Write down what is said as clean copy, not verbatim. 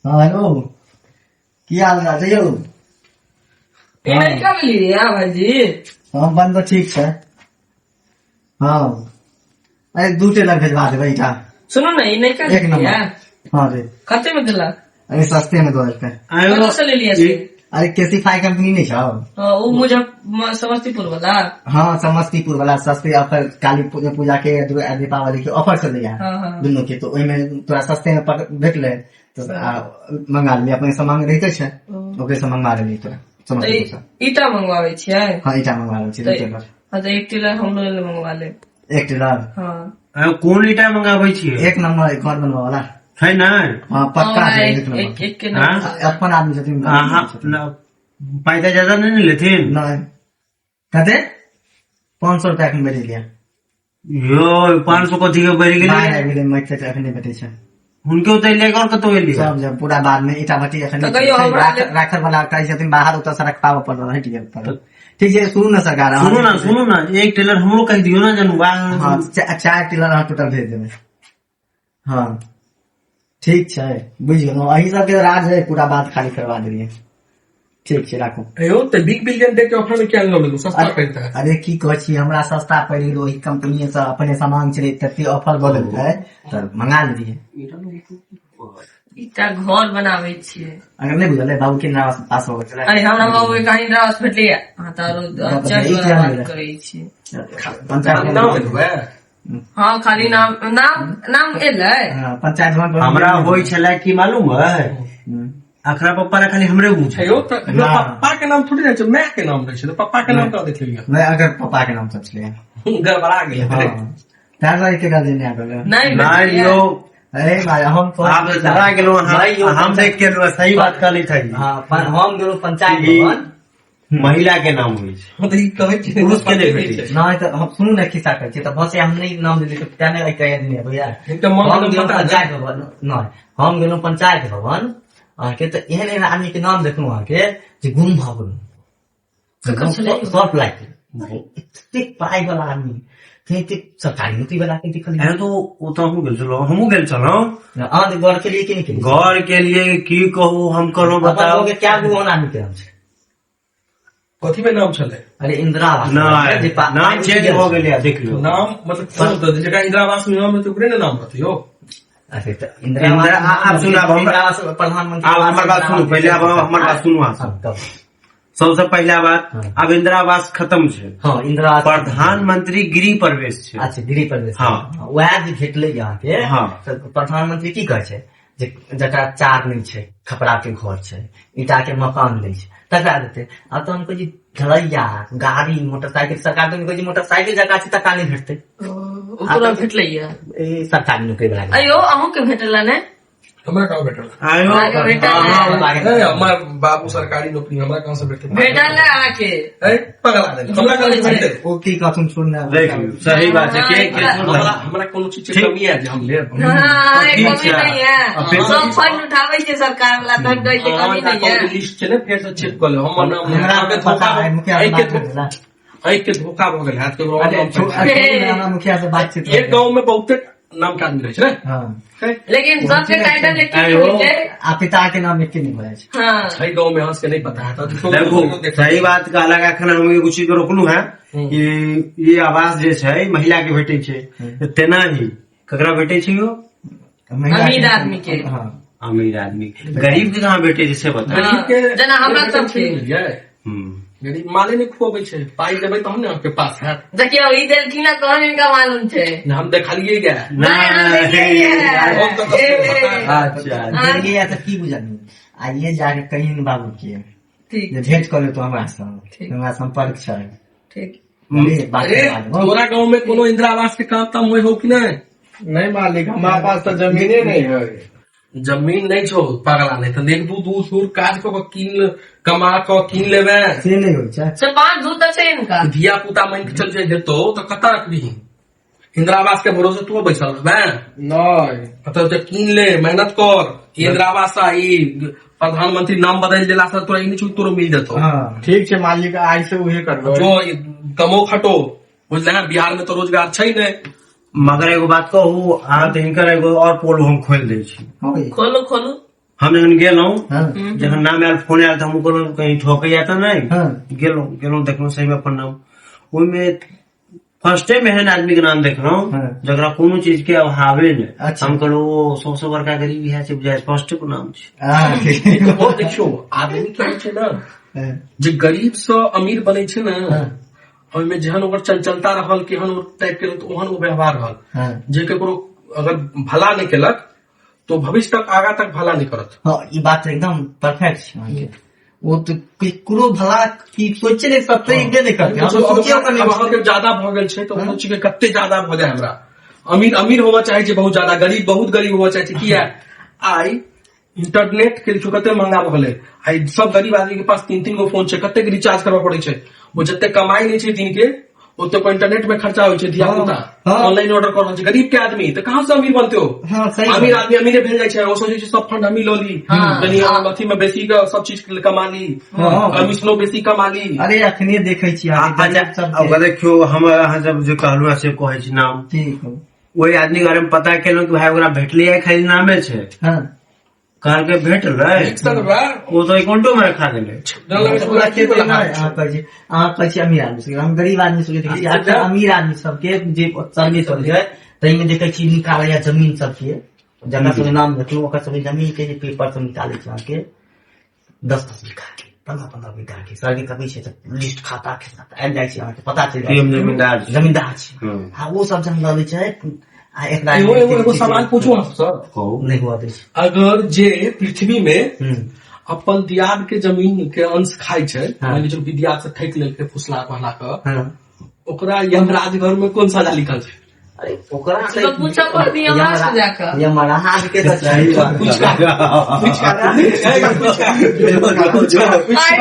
हाँ हेलो की हाल है यौ कब लिया भाईजी? हाँ बन तो ठीक है। हाँ अरे 2 टेलर भेजवा दे बेटा। सुनो ना ये नहीं एक नंबर। हाँ रे खाते में दिला अरे सस्ते में 2 रुपए। कहाँ से ले लिया? अरे कैसीफाई कंपनी नहीं छो? वो मुझे समस्तीपुर वाला। हाँ समस्तीपुर वाला सस्ते ऑफर काली पूजा के दीपावली के ऑफर चल रहा हाँ, है हाँ। दोनों के, तो ओहिमे तोरा सस्ते में देख ले तो मंगा लिया अपने सामान रहते छे ओकरे से मंगा लेली तोरा समस्तीपुर से। ईटा मंगवावे छियै? हाँ ईटा मंगा ले छी 2 टेलर। हाँ तो 1 टेलर हम लोग मंगवा ले। 1 टेलर हाँ कौन ईटा मंगाबै छियै? 1 नंबर घर बनवा वाला है ना? हाँ पक्का है 1 नंबर। एक के नाम अपन आदमी छथिन पैसा ज्यादा नहीं लेथिन? नहीं कहते 500 रुपया के बेच लिया। यो 500 कथी के बढ़ गेलै? बाहर गेलै मैथ से अखने बेटे छै हुनके ओतै ले और कतो एलियै सब जब पूरा बाद में ईटा भट्टी अखने तो कहियो हमरा राखर वाला कहै छथिन बाहर उतर से रखवाव पड़ रहा है ठीक है। सुनू ना सरकार सुनू ना 1 टेलर हमरो कह दियो ना जनू। हाँ 4 टेलर अहाँ टोटल भेज देबै। हाँ ठीक छै बुझ गेलहुँ अही सबके राज है पूरा बात खाली करवा देलियै। ठीक छै राखू। बिग बिलियन डे के ऑफर में क्या लोगे सस्ता पड़ता है? अरे की कहै छी हमरा सस्ता पड़ गेल ओही कंपनी से अपने सामान चले तते ऑफर बदल है तो मंगा लेलियै। ईटा घर बनावे छियै। अगर नहीं बुझल है बाबू के नाम पास हो गए। अरे हमरा बाबू के कहीं रास भेटले हां तारो चर्च वाला बात करै छियै। पंचायत हाँ खाली नाम नाम नाम एलै। पंचायत हमरा होई छलै की मालूम है? अखरा पप्पा ने खाली हमरे पूछे पापा के नाम थोड़ी रहै छै, माय के नाम रहै छै, तो पापा के नाम का देख लिया नहीं अगर पापा के नाम सोच लिया गड़बड़ा गेल। तार भाई के गार्जियन ने आगल नहीं यो अरे भाई हम तो आप डरा गेलो हम देख के सही बात कर ली थी। हाँ हम गेलो पंचायत भवन महिला के नाम हुई तो ई कहै छै पुरुष के नहीं भेटी। नहीं तो हम सुनू ना खिस्सा कर तो बस हम नहीं नाम देली तो क्या नहीं कह नहीं भैया। एकटा हम गेलो पता पंचायत भवन नहीं हम गेलो पंचायत भवन के तो एहन एहन आदमी के नाम देखलू अहाँके जे गुम भ गेलू सब लाइक पाई वाला आदमी सरकारी नौकरी वाला के दिखल तो वो तो हमू गेल छलो घर के लिए कि नहीं घर के लिए की कहू हम करो बताओ क्या गुण आदमी के नाम कथी में नाम चले? अरे इंदिरा नाम चेंज हो गया देख लो नाम मतलब जगह इंदिरा आवास में नाम है तो ओकरे ने नाम रहते हो। आप सुना प्रधानमंत्री हमारे बात सुनो पहले अब हमारे बात सुनो। सबसे पहला बात अब इंदिरा आवास खत्म छै। हाँ इंदिरा प्रधानमंत्री गृह प्रवेश छै। अच्छा गृह प्रवेश हाँ वएह जे भेटले यहाँ के। हाँ प्रधानमंत्री की कहै छै जकरा चार नहीं छै खपड़ा के घर छै ईटा के मकान नहीं छै तकरा देते। अब तो हमको जी ढलैया गाड़ी मोटरसाइकिल सरकार तो उनको जी मोटरसाइकिल जगह छै तका नहीं भेटते तोरा भेटले या सरकारी नौकरी वाला। अयो अहूँ के भेटला ने? हमरा कहाँ भेटल? हमार बाबू सरकारी नौकरी हमरा कहाँ से भेटल? भेटल है आके पगला हमरा कहाँ से भेटल? वो की कहतुम सुनना सही बात है हमरा कोनो चीज के कमी है जे हम लेब? हाँ कमी नहीं है सब फंड उठावे छै सरकार वाला तो कहै छै कमी नहीं है। लिस्ट छै ने फेर से चेक कर लो हम हमरा पता है मुखिया के धोखा भ गेल है। मुखिया से बातचीत एक गाँव में बहुते नाम के आदमी रहै छै लेकिन सबके टाइटल एक ही होय छै आ पिता के नाम एक नहीं होय छै। हाँ सही गाँव में हंस के नहीं पता है देखो सही बात कहला एखन हम एगो चीज के रोकलू है कि ये आवास जे छै महिला के भेटे छै तेना ही ककरा भेटे छै यो अमीर आदमी के। अमीर आदमी गरीब के कहाँ भेटे छै से बता। जना हमरा सब के गरीब माले नहीं खुआबै छै पाई देबै तहन ने आपके पास है। देखियो ई देलखिन ना तोहन इनका मालूम छै हम देखलिए गए अच्छा ये तो की बुझलिए आ ये जाके कहीं न बाबू के ठीक भेंट कर ले तो हमरा संपर्क छै ठीक। तोरा गाँव में कोनो इंदिरा आवास के काम ताम हो कि नहीं? नहीं मालिक हमारे पास तो जमीने नहीं है। जमीन नहीं छो पगला नहीं तो एक दू सूर काज को कीन कमा को कीन लेवे से नहीं होय छै। सरपंच दूत छै इनका धिया पुता मान के चल जाए देतो तो कता रखबी? इंदिरा आवास के भरोसे तू बैठल रहबे नहीं मतलब जब कीन ले मेहनत कर इंदिरा आवास आई प्रधानमंत्री नाम बदल दिला से तोरा इन्हीं तोरो मिल देतो। ठीक है मालिक आज से उहे करबो जो कमो खटो बुझले बिहार में तो रोजगार छै नहीं। मगर एगो बात कहू अहाँ तो हिनकर एगो और पोल हम खोल दै छी। खोलो खोलो हम जखन गेलहुँ हाँ जखन नाम आयल फोन आयल तऽ हम कहलहुँ कहीं ठोकैया तऽ नहीं हाँ गेलहुँ देखलहुँ सही में अपन नाम ओहिमे फर्स्टे में एहन आदमी के नाम देखलहुँ हाँ। जकरा कोनो चीज के अभावे ने अच्छा। हम कहलहुँ सबसे बड़का गरीब इएह छै बुझाय फर्स्टे को नाम छै हाँ, ठीक। वो देखियो आदमी के होइ छै ना हाँ, जे गरीब से अमीर बनै छै ना हाँ, ओहिमे जेहन ओकर चंचलता रहल केहन ओ टाइप के तऽ ओहन ओ व्यवहार रहल हाँ। जे केकरो अगर भला नहीं केलक तो भविष्य तक आगा तक भला नहीं करत हाँ, ई बात एकदम परफेक्ट छै अहाँके। वो तो ककरो भला की सोचे नहीं सकते इहे नहीं करते हम अब सोचियो ओकर नहीं अहाँके ज्यादा भऽ गेल छै तऽ ओ सोचि के कते ज्यादा भऽ जाय हमरा अमीर होबऽ चाहे छै बहुत ज्यादा गरीब बहुत गरीब होबऽ चाहे छै किया आई इंटरनेट के देखियो कते महंगा भऽ गेलै आई सब गरीब आदमी के पास 3-3 गो फोन छै कते के रिचार्ज करबऽ पड़ै छै वो जते कमाई नहीं छै दिन के ओते इंटरनेट में खर्चा होइ छै धिया पुता हाँ। ऑनलाइन ऑर्डर कर रहल छै गरीब के आदमी तऽ कहाँ से अमीर बनते हो हाँ, सही बात। अमीर आदमी अमीरे भेल जाइ छै ओ सोचै छै सब फंड हमी लो ली हाँ। कनी अथी में बेसी के सब चीज कमा ली हाँ। कमीशनो बेसी कमा ली अरे अखने देखे छी अहाँके गरीब सब अब देखियो हम अहाँ जब जे कहलहुँ से कहै छी नाम ठीक हो। ओहि आदमी के बारे में पता केलहुँ कि भाई ओकरा भेटलियै खाली नामे छै हाँ कहलकै भेटलै वो तो अकाउंटो में रखा गेलै पूरा खेत में अहाँ कहै छी अमीर आदमी सबके हम गरीब आदमी सबके देखै छी अक्सर अमीर आदमी सबके जे सर्वे सब छै ताहि में देखै छी निकालैया जमीन सबके जकरा सबके नाम देखलहुँ ओकर सबके जमीन के जे पेपर सब निकालै छै अहाँके 10-10 बीघा के 15-15 बीघा के सरके कभी छै तऽ लिस्ट खाता के साथ आबि जाइ छै अहाँके पता चलि जाइ छै जमींदार छै। जमींदार छै हम्म। हाँ वो सब जमीन लऽ लै छै आ एकरा एगो सवाल पूछू हम सर नहीं हुआ दै छै अगर जे पृथ्वी में हम्म, अपन दियाद के जमीन के अंश खाई छै हाँ। मान लीजिए विद्याद से ठेक लेलकै फुसला पहला के हाँ ओकरा यमराज घर में कोन सजा लिखल छै अरे ओकरा तो पूछा पड़ दिया हमरा से जाकर यमराज के तो सही बात पूछा आए